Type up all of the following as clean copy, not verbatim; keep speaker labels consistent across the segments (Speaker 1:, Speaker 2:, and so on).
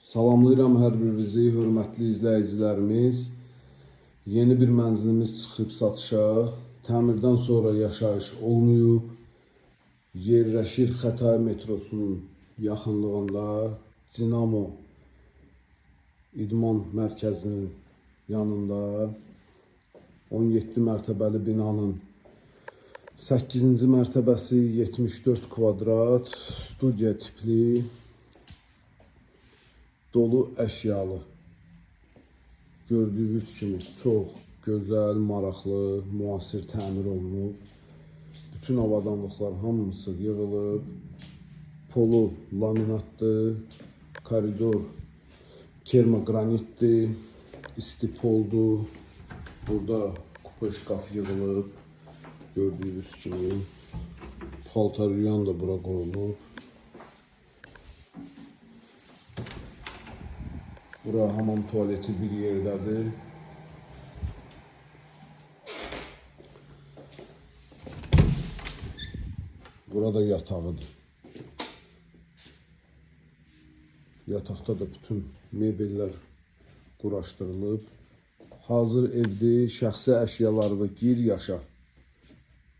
Speaker 1: Salamlayıram hər birinizi, hörmətli izləyicilərimiz. Yeni bir mənzilimiz çıxıb satışa. Təmirdən sonra yaşayış olmayıb. Yerləşir Xətai metrosunun yaxınlığında, Dinamo İdman mərkəzinin yanında 17 mərtəbəli binanın 8-ci mərtəbəsi 74 kvadrat, studiya tipli, dolu əşyalı. Gördüyünüz kimi çox gözəl, maraqlı, müasir təmir olunub. Bütün avadanlıqlar hamısı yığılıb. Polu laminatdır, koridor termoqranitdir, istipoldur. Burada kupa şkaf yığılıb. Gördüyünüz kimi paltar yuyan da bura qoyulub. Bura hamam tualeti bir yerdədir. Burada yatağıdır. Yataqda da bütün mebellər quraşdırılıb. Hazır evdir, şəxsi əşyalarını gir, yaşa.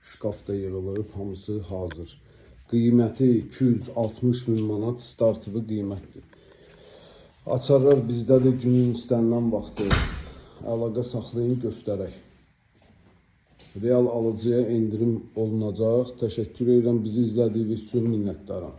Speaker 1: Şkafda yığılıb, hamısı hazır. Qiyməti 260 min manat startılı qiymətdir. Açarlar bizdədir, günün istənilən vaxtı. Əlaqə saxlayın, göstərək. Real alıcıya endirim olunacaq. Təşəkkür edirəm, bizi izlədiyiniz üçün minnətdaram.